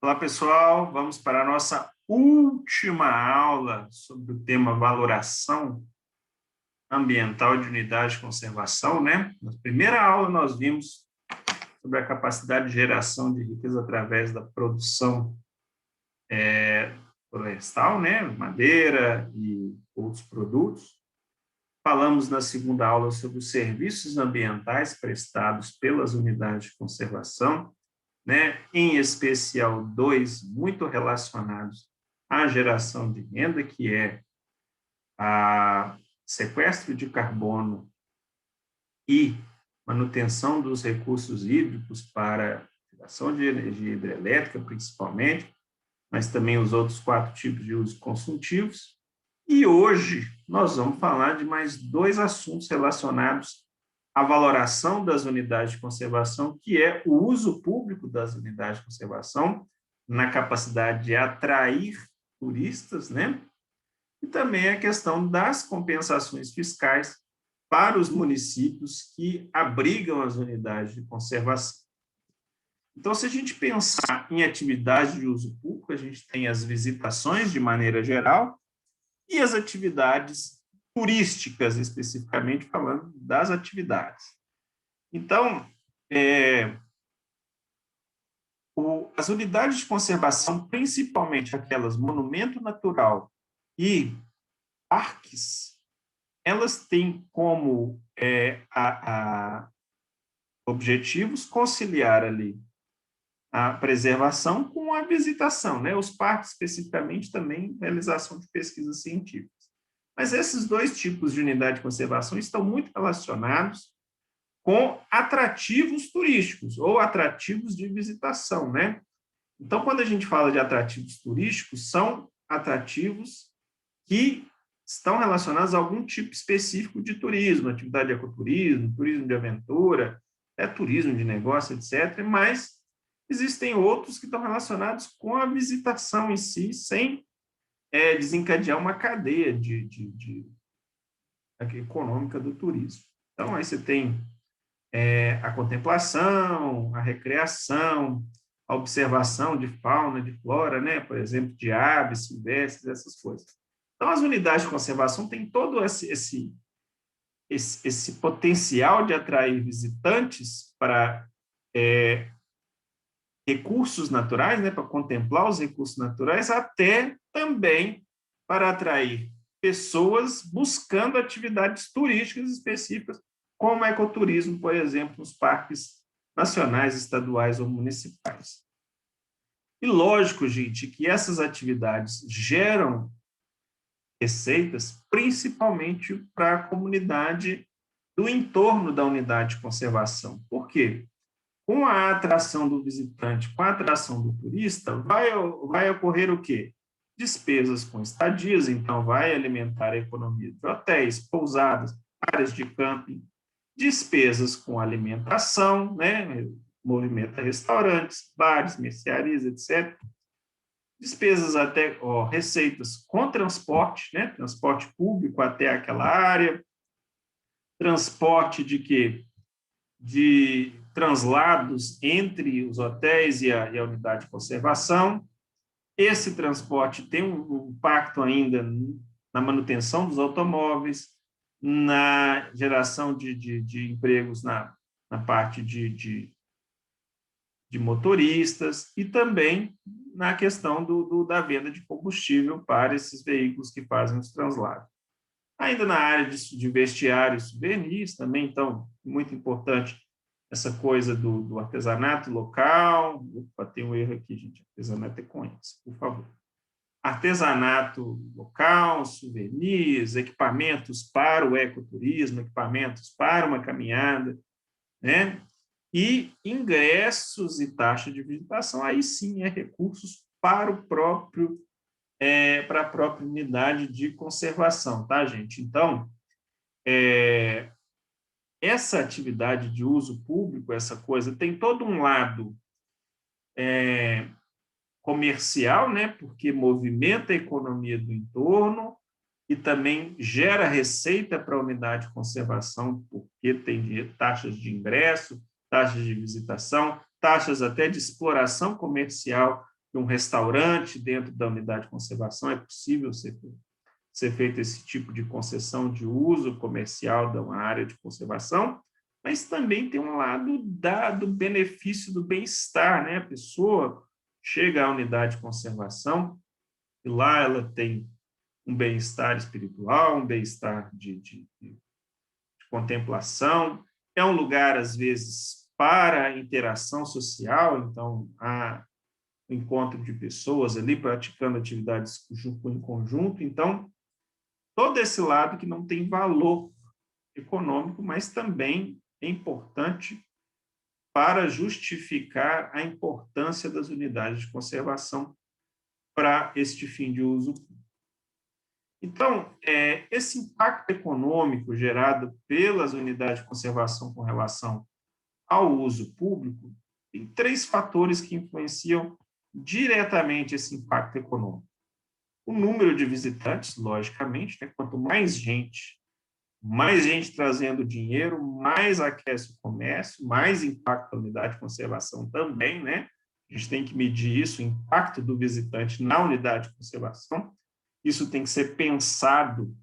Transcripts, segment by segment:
Olá, pessoal. Vamos para a nossa última aula sobre o tema valoração ambiental de unidade de conservação, né? Na primeira aula, nós vimos sobre a capacidade de geração de riqueza através da produção florestal, né? Madeira e outros produtos. Falamos na segunda aula sobre os serviços ambientais prestados pelas unidades de conservação, né? Em especial dois muito relacionados à geração de renda, que é a sequestro de carbono e manutenção dos recursos hídricos para geração de energia hidrelétrica, principalmente, mas também os outros 4 tipos de usos consultivos. E hoje nós vamos falar de mais 2 assuntos relacionados à valoração das unidades de conservação, que é o uso público das unidades de conservação, na capacidade de atrair turistas, né? E também a questão das compensações fiscais para os municípios que abrigam as unidades de conservação. Então, se a gente pensar em atividades de uso público, a gente tem as visitações de maneira geral e as atividades turísticas, especificamente falando das atividades. Então, as unidades de conservação, principalmente aquelas monumento natural e parques, elas têm como objetivos conciliar ali a preservação com a visitação, né? Os parques, especificamente, também realização de pesquisas científicas. Mas esses 2 tipos de unidade de conservação estão muito relacionados com atrativos turísticos ou atrativos de visitação, né? Então, quando a gente fala de atrativos turísticos, são atrativos que estão relacionados a algum tipo específico de turismo, atividade de ecoturismo, turismo de aventura, turismo de negócio, etc., mas existem outros que estão relacionados com a visitação em si, sem desencadear uma cadeia econômica do turismo. Então, aí você tem a contemplação, a recreação, a observação de fauna, de flora, né? Por exemplo, de aves silvestres, essas coisas. Então, as unidades de conservação têm todo esse potencial de atrair visitantes para recursos naturais, né, para contemplar os recursos naturais, até também para atrair pessoas buscando atividades turísticas específicas, como ecoturismo, por exemplo, nos parques nacionais, estaduais ou municipais. E lógico, gente, que essas atividades geram receitas, principalmente para a comunidade do entorno da unidade de conservação. Por quê? Com a atração do visitante, com a atração do turista, vai ocorrer o quê? Despesas com estadias, então vai alimentar a economia de hotéis, pousadas, áreas de camping, despesas com alimentação, né? Movimenta restaurantes, bares, mercearias, etc. Despesas até, receitas com transporte, né? Transporte público até aquela área, transporte de quê? De translados entre os hotéis e a unidade de conservação. Esse transporte tem um impacto ainda na manutenção dos automóveis, na geração de empregos na parte de motoristas e também na questão da venda de combustível para esses veículos que fazem os translados. Ainda na área de vestiário e souvenirs também, então, muito importante essa coisa do artesanato local. Opa, tem um erro aqui, gente. Artesanato é com isso, por favor. Artesanato local, souvenirs, equipamentos para o ecoturismo, equipamentos para uma caminhada, né? E ingressos e taxa de visitação, aí sim recursos para para a própria unidade de conservação, tá, gente? Então, essa atividade de uso público, essa coisa, tem todo um lado comercial, né, porque movimenta a economia do entorno e também gera receita para a unidade de conservação, porque tem taxas de ingresso, taxas de visitação, taxas até de exploração comercial um restaurante dentro da unidade de conservação, é possível ser feito esse tipo de concessão de uso comercial de uma área de conservação, mas também tem um lado do benefício do bem-estar, né? A pessoa chega à unidade de conservação e lá ela tem um bem-estar espiritual, um bem-estar de contemplação, é um lugar, às vezes, para interação social, então, há encontro de pessoas ali praticando atividades em conjunto, então, todo esse lado que não tem valor econômico, mas também é importante para justificar a importância das unidades de conservação para este fim de uso. Então, esse impacto econômico gerado pelas unidades de conservação com relação ao uso público, tem 3 fatores que influenciam diretamente esse impacto econômico. O número de visitantes, logicamente, né? Quanto mais gente trazendo dinheiro, mais aquece o comércio, mais impacta a unidade de conservação também, né? A gente tem que medir isso, o impacto do visitante na unidade de conservação. Isso tem que ser pensado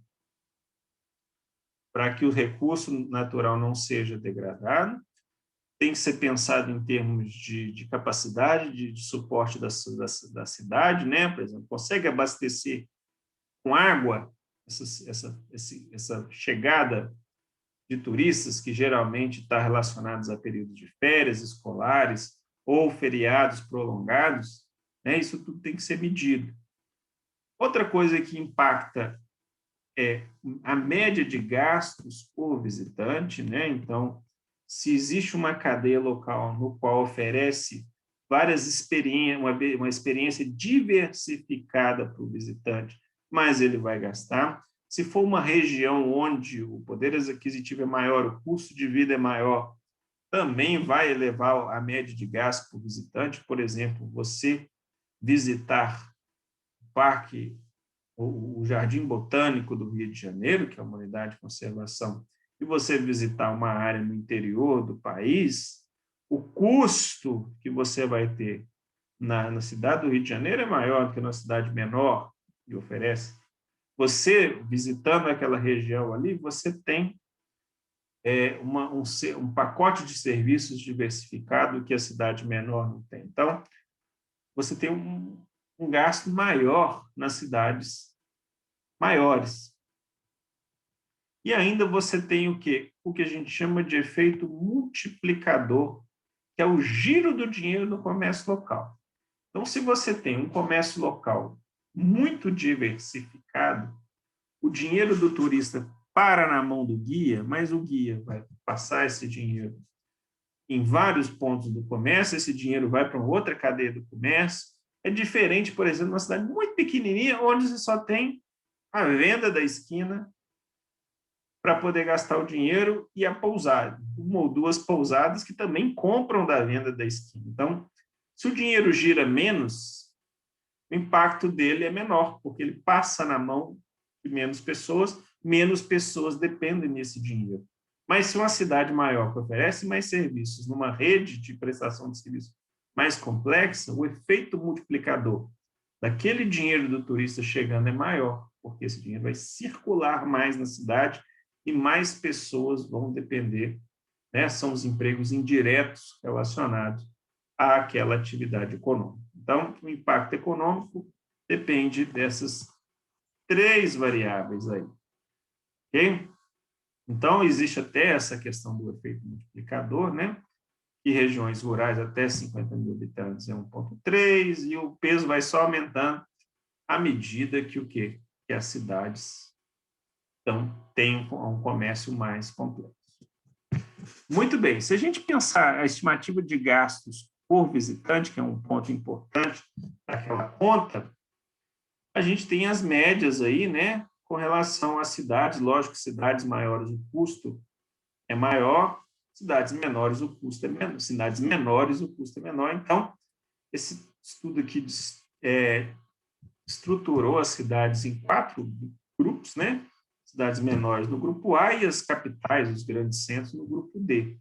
para que o recurso natural não seja degradado, tem que ser pensado em termos de capacidade de suporte da cidade, né? Por exemplo, consegue abastecer com água essa chegada de turistas que geralmente está relacionados a períodos de férias escolares ou feriados prolongados, né? Isso tudo tem que ser medido. Outra coisa que impacta é a média de gastos por visitante, né? Então, se existe uma cadeia local no qual oferece várias experiências, uma experiência diversificada para o visitante, mas ele vai gastar. Se for uma região onde o poder aquisitivo é maior, o custo de vida é maior, também vai elevar a média de gasto por visitante. Por exemplo, você visitar o parque, o Jardim Botânico do Rio de Janeiro, que é uma unidade de conservação, e você visitar uma área no interior do país, o custo que você vai ter na cidade do Rio de Janeiro é maior do que na cidade menor que oferece. Você, visitando aquela região ali, você tem um pacote de serviços diversificado que a cidade menor não tem. Então, você tem um gasto maior nas cidades maiores. E ainda você tem o quê? O que a gente chama de efeito multiplicador, que é o giro do dinheiro no comércio local. Então, se você tem um comércio local muito diversificado, o dinheiro do turista para na mão do guia, mas o guia vai passar esse dinheiro em vários pontos do comércio, esse dinheiro vai para uma outra cadeia do comércio. É diferente, por exemplo, numa cidade muito pequenininha, onde você só tem a venda da esquina para poder gastar o dinheiro e a pousada, 1 ou 2 pousadas que também compram da venda da esquina. Então, se o dinheiro gira menos, o impacto dele é menor, porque ele passa na mão de menos pessoas dependem desse dinheiro. Mas se uma cidade maior que oferece mais serviços numa rede de prestação de serviços mais complexa, o efeito multiplicador daquele dinheiro do turista chegando é maior, porque esse dinheiro vai circular mais na cidade e mais pessoas vão depender, né? São os empregos indiretos relacionados àquela atividade econômica. Então, o impacto econômico depende dessas 3 variáveis aí, ok? Então, existe até essa questão do efeito multiplicador, né? Que regiões rurais até 50 mil habitantes é 1,3, e o peso vai só aumentando à medida que o quê? Que as cidades têm um comércio mais complexo. Muito bem, se a gente pensar a estimativa de gastos por visitante, que é um ponto importante daquela conta, a gente tem as médias aí, né, com relação às cidades. Lógico que cidades maiores o custo é maior, cidades menores o custo é menor, cidades menores o custo é menor. Então, esse estudo aqui estruturou as cidades em 4 grupos, né? Cidades menores no grupo A e as capitais, os grandes centros, no grupo D.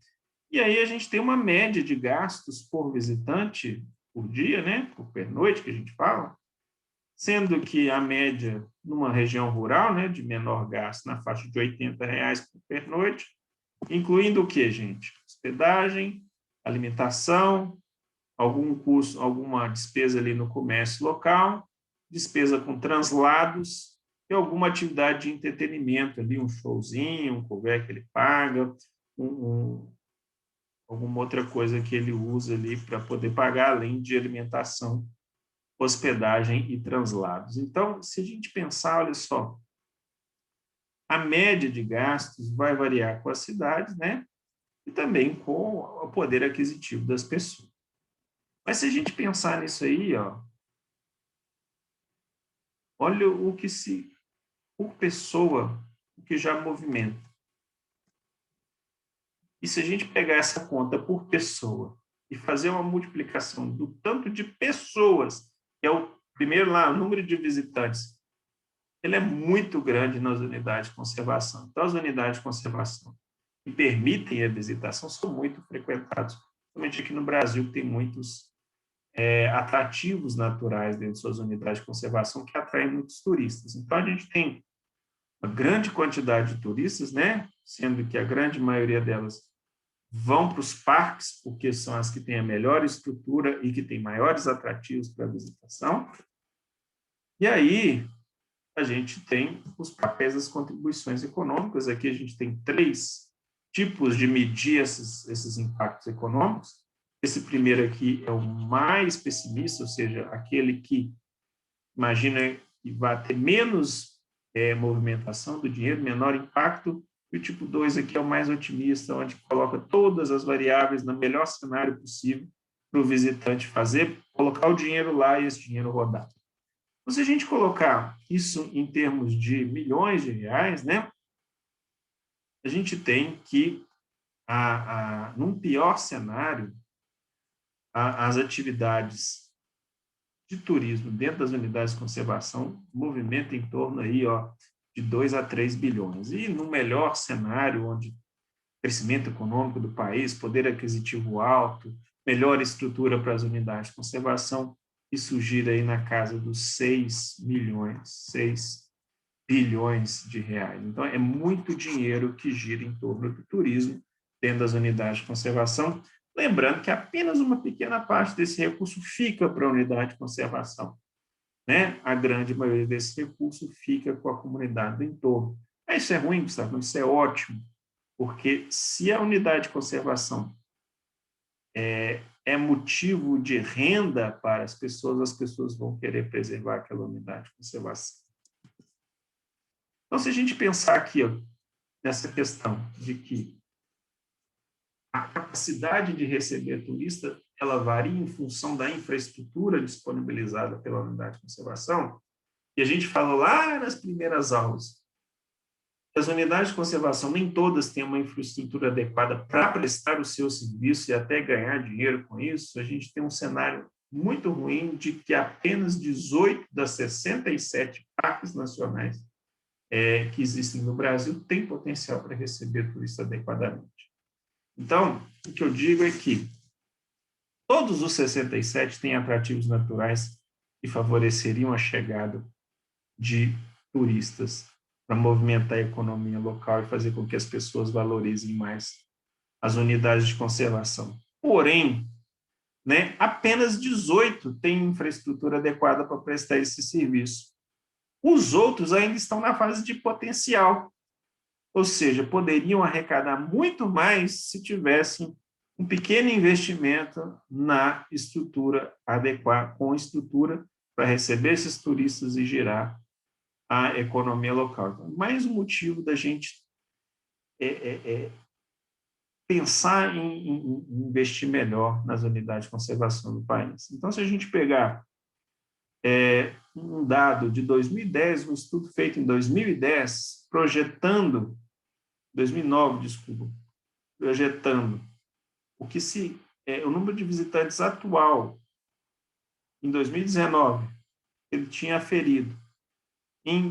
E aí a gente tem uma média de gastos por visitante por dia, né? Por pernoite, que a gente fala, sendo que a média numa região rural, né, de menor gasto, na faixa de R$ 80 por pernoite, incluindo o quê, gente? Hospedagem, alimentação, algum custo, alguma despesa ali no comércio local, despesa com translados e alguma atividade de entretenimento ali, um showzinho, um couvert que ele paga, alguma outra coisa que ele usa ali para poder pagar, além de alimentação, hospedagem e translados. Então, se a gente pensar, olha só, a média de gastos vai variar com as cidades, né? E também com o poder aquisitivo das pessoas. Mas se a gente pensar nisso aí, ó, olha o que se, por pessoa, o que já movimenta. E se a gente pegar essa conta por pessoa e fazer uma multiplicação do tanto de pessoas, que é o primeiro lá, o número de visitantes, ele é muito grande nas unidades de conservação. Então, as unidades de conservação que permitem a visitação são muito frequentadas, principalmente aqui no Brasil, que tem muitos atrativos naturais dentro de suas unidades de conservação que atraem muitos turistas. Então, a gente tem uma grande quantidade de turistas, né? Sendo que a grande maioria delas vão para os parques, porque são as que têm a melhor estrutura e que têm maiores atrativos para a visitação. E aí, a gente tem os papéis das contribuições econômicas. Aqui a gente tem 3 tipos de medir esses impactos econômicos. Esse primeiro aqui é o mais pessimista, ou seja, aquele que imagina que vai ter menos movimentação do dinheiro, menor impacto. E o tipo 2 aqui é o mais otimista, onde coloca todas as variáveis no melhor cenário possível para o visitante fazer, colocar o dinheiro lá e esse dinheiro rodar. Então, se a gente colocar isso em termos de milhões de reais, né, a gente tem que, num pior cenário, as atividades de turismo dentro das unidades de conservação movimentam em torno aí, ó, de 2 a 3 bilhões. E no melhor cenário, onde crescimento econômico do país, poder aquisitivo alto, melhor estrutura para as unidades de conservação, isso gira aí na casa dos 6 bilhões de reais. Então, é muito dinheiro que gira em torno do turismo dentro das unidades de conservação, lembrando que apenas uma pequena parte desse recurso fica para a unidade de conservação, né? A grande maioria desse recurso fica com a comunidade do entorno. Isso é ruim, Gustavo? Isso é ótimo, porque se a unidade de conservação é motivo de renda para as pessoas vão querer preservar aquela unidade de conservação. Então, se a gente pensar aqui, ó, nessa questão de que a capacidade de receber turista ela varia em função da infraestrutura disponibilizada pela unidade de conservação, e a gente falou lá nas primeiras aulas, as unidades de conservação nem todas têm uma infraestrutura adequada para prestar o seu serviço e até ganhar dinheiro com isso. A gente tem um cenário muito ruim de que apenas 18 das 67 parques nacionais que existem no Brasil têm potencial para receber turista adequadamente. Então, o que eu digo é que todos os 67 têm atrativos naturais que favoreceriam a chegada de turistas para movimentar a economia local e fazer com que as pessoas valorizem mais as unidades de conservação. Porém, né, apenas 18 têm infraestrutura adequada para prestar esse serviço. Os outros ainda estão na fase de potencial, ou seja, poderiam arrecadar muito mais se tivessem um pequeno investimento na estrutura adequada, com estrutura para receber esses turistas e gerar a economia local. Então, mais um motivo da gente pensar em investir melhor nas unidades de conservação do país. Então, se a gente pegar um dado de 2010, um estudo feito em 2010, 2009, desculpa, projetando o número de visitantes atual em 2019, ele tinha aferido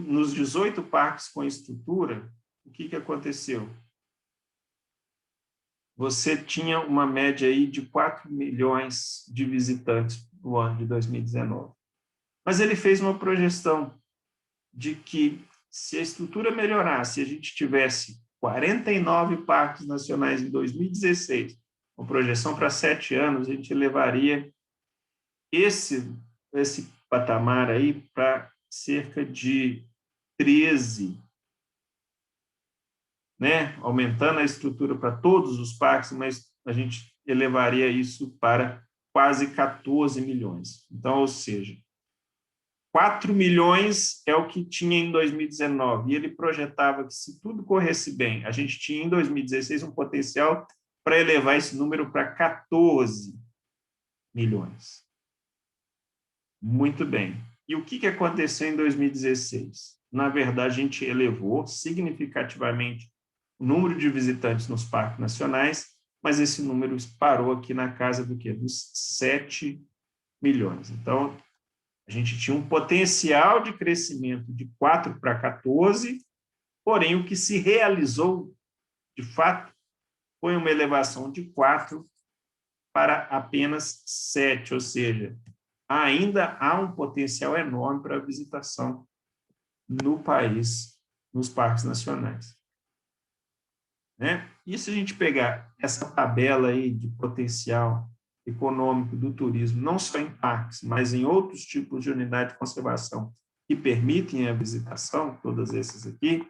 nos 18 parques com estrutura, o que aconteceu? Você tinha uma média aí de 4 milhões de visitantes no ano de 2019. Mas ele fez uma projeção de que, se a estrutura melhorasse, se a gente tivesse 49 parques nacionais em 2016, com projeção para 7 anos, a gente levaria esse patamar aí para cerca de 13, né? Aumentando a estrutura para todos os parques, mas a gente elevaria isso para quase 14 milhões. Então, ou seja, 4 milhões é o que tinha em 2019, e ele projetava que, se tudo corresse bem, a gente tinha em 2016 um potencial para elevar esse número para 14 milhões. Muito bem. E o que aconteceu em 2016? Na verdade, a gente elevou significativamente o número de visitantes nos parques nacionais, mas esse número parou aqui na casa do quê? Dos 7 milhões. Então, a gente tinha um potencial de crescimento de 4 para 14, porém, o que se realizou, de fato, foi uma elevação de 4 para apenas 7, ou seja, ainda há um potencial enorme para a visitação no país, nos parques nacionais. Né? E se a gente pegar essa tabela aí de potencial econômico do turismo, não só em parques, mas em outros tipos de unidade de conservação que permitem a visitação, todas essas aqui,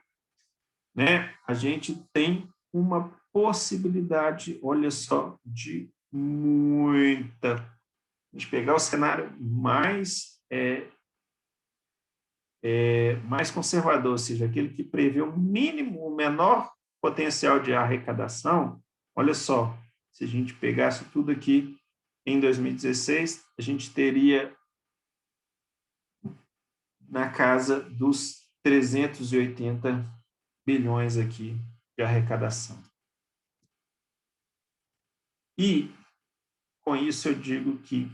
né, a gente tem uma possibilidade, olha só, de muita. A gente pegar o cenário mais mais conservador, ou seja, aquele que prevê o mínimo, o menor potencial de arrecadação. Olha só, se a gente pegasse tudo aqui em 2016, a gente teria na casa dos 380 bilhões aqui de arrecadação. E, com isso, eu digo que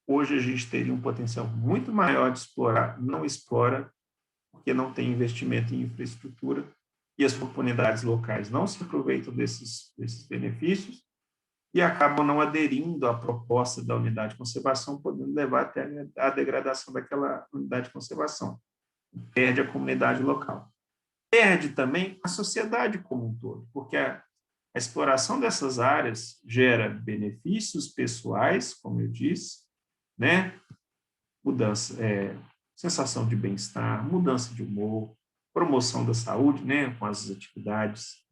hoje a gente teria um potencial muito maior de explorar, não explora, porque não tem investimento em infraestrutura, e as comunidades locais não se aproveitam desses benefícios e acabam não aderindo à proposta da unidade de conservação, podendo levar até a degradação daquela unidade de conservação. Perde a comunidade local. Perde também a sociedade como um todo, porque a exploração dessas áreas gera benefícios pessoais, como eu disse, né? Mudança, sensação de bem-estar, mudança de humor, promoção da saúde, né? Com as atividades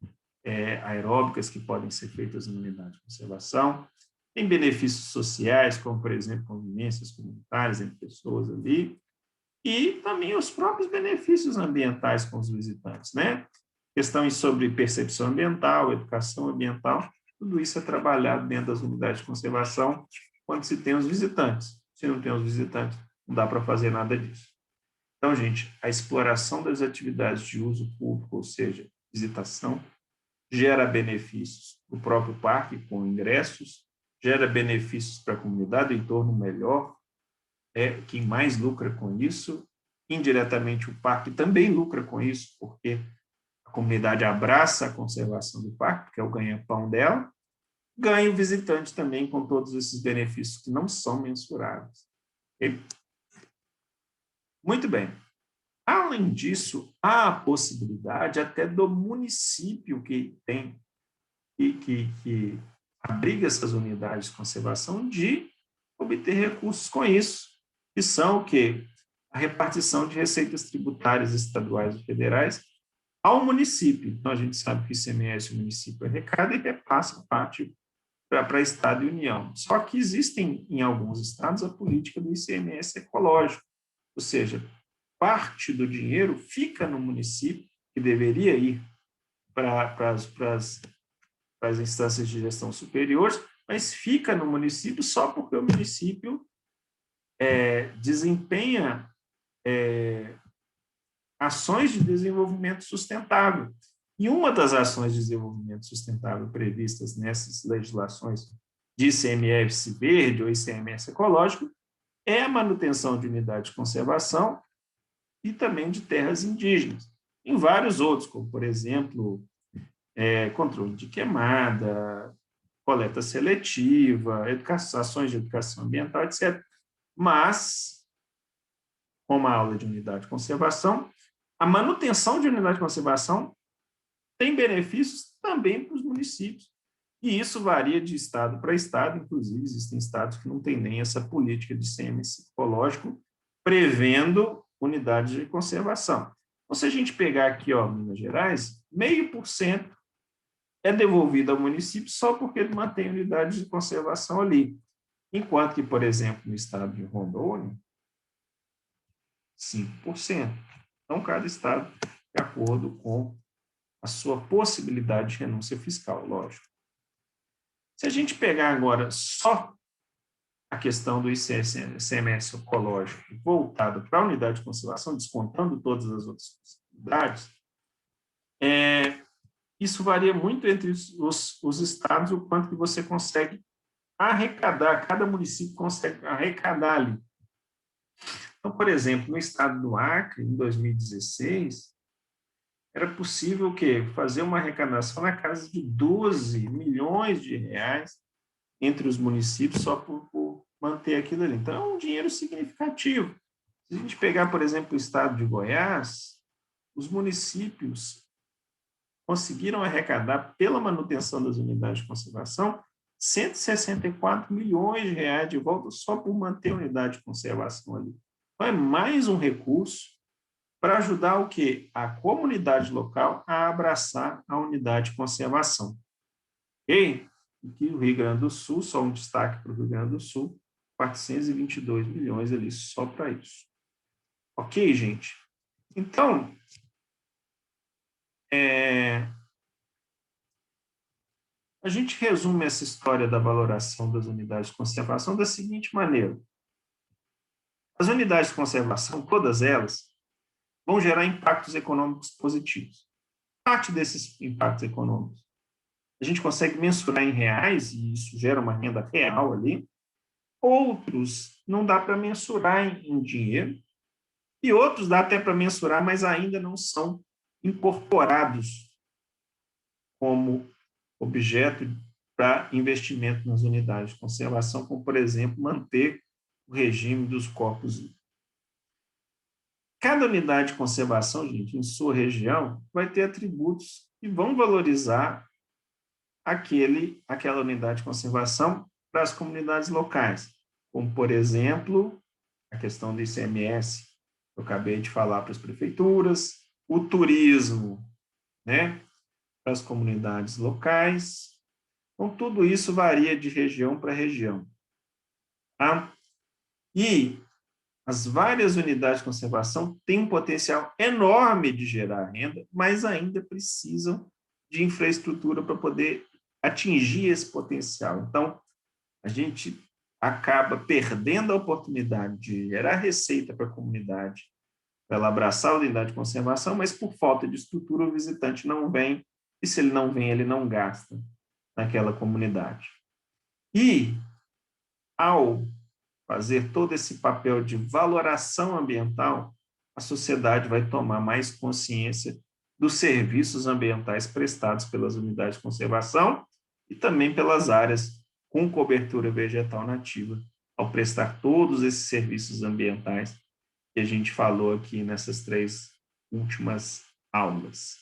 aeróbicas que podem ser feitas na unidade de conservação. Tem benefícios sociais, como, por exemplo, convivências comunitárias entre pessoas ali, e também os próprios benefícios ambientais com os visitantes, né? Questões sobre percepção ambiental, educação ambiental, tudo isso é trabalhado dentro das unidades de conservação quando se tem os visitantes. Se não tem os visitantes, não dá para fazer nada disso. Então, gente, a exploração das atividades de uso público, ou seja, visitação, gera benefícios para o próprio parque, com ingressos, gera benefícios para a comunidade, o entorno melhor, quem mais lucra com isso. Indiretamente, o parque também lucra com isso, porque a comunidade abraça a conservação do parque, que é o ganha-pão dela, ganha o visitante também com todos esses benefícios que não são mensuráveis. Muito bem. Além disso, há a possibilidade até do município que tem que abriga essas unidades de conservação de obter recursos com isso, que são o quê? A repartição de receitas tributárias estaduais e federais ao município. Então, a gente sabe que o ICMS, o município arrecada e repassa parte para Estado e União. Só que existem, em alguns estados, a política do ICMS ecológico, ou seja, parte do dinheiro fica no município, que deveria ir para as instâncias de gestão superiores, mas fica no município só porque o município desempenha ações de desenvolvimento sustentável. E uma das ações de desenvolvimento sustentável previstas nessas legislações de ICMS verde ou ICMS ecológico é a manutenção de unidades de conservação e também de terras indígenas. Em vários outros, como, por exemplo, controle de queimada, coleta seletiva, ações de educação ambiental, etc. Mas, como a aula de unidade de conservação, a manutenção de unidade de conservação tem benefícios também para os municípios. E isso varia de estado para estado, inclusive existem estados que não têm nem essa política de ICMS ecológico prevendo unidades de conservação. Então, se a gente pegar aqui, ó, Minas Gerais, 0,5% é devolvido ao município só porque ele mantém unidades de conservação ali. Enquanto que, por exemplo, no estado de Rondônia, 5%. Então, cada estado, de acordo com a sua possibilidade de renúncia fiscal, lógico. Se a gente pegar agora só a questão do ICMS ecológico voltado para a unidade de conservação, descontando todas as outras possibilidades, isso varia muito entre os estados, o quanto que você consegue arrecadar, cada município consegue arrecadar ali. Então, por exemplo, no estado do Acre, em 2016, era possível o quê? Fazer uma arrecadação na casa de 12 milhões de reais entre os municípios só por manter aquilo ali. Então, é um dinheiro significativo. Se a gente pegar, por exemplo, o estado de Goiás, os municípios conseguiram arrecadar, pela manutenção das unidades de conservação, 164 milhões de reais de volta só por manter a unidade de conservação ali. Então, é mais um recurso para ajudar o quê? A comunidade local a abraçar a unidade de conservação. Ok? Aqui o Rio Grande do Sul, só um destaque para o Rio Grande do Sul, 422 milhões ali só para isso. Ok, gente? Então, a gente resume essa história da valoração das unidades de conservação da seguinte maneira. As unidades de conservação, todas elas, vão gerar impactos econômicos positivos. Parte desses impactos econômicos a gente consegue mensurar em reais, e isso gera uma renda real ali. Outros não dá para mensurar em dinheiro, e outros dá até para mensurar, mas ainda não são incorporados como objeto para investimento nas unidades de conservação, como, por exemplo, manter o regime dos corpos hídricos. Cada unidade de conservação, gente, em sua região, vai ter atributos que vão valorizar aquela unidade de conservação para as comunidades locais, como, por exemplo, a questão do ICMS, eu acabei de falar para as prefeituras, o turismo, né, para as comunidades locais. Então, tudo isso varia de região para região. Tá? E as várias unidades de conservação têm um potencial enorme de gerar renda, mas ainda precisam de infraestrutura para poder atingir esse potencial. Então, a gente acaba perdendo a oportunidade de gerar receita para a comunidade, para ela abraçar a unidade de conservação, mas por falta de estrutura o visitante não vem, e se ele não vem, ele não gasta naquela comunidade. E, ao fazer todo esse papel de valoração ambiental, a sociedade vai tomar mais consciência dos serviços ambientais prestados pelas unidades de conservação e também pelas áreas com cobertura vegetal nativa, ao prestar todos esses serviços ambientais que a gente falou aqui nessas 3 últimas aulas.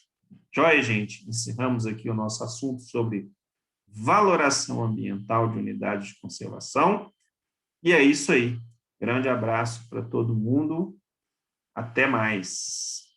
Joia, gente? Encerramos aqui o nosso assunto sobre valoração ambiental de unidades de conservação. E é isso aí. Grande abraço para todo mundo. Até mais.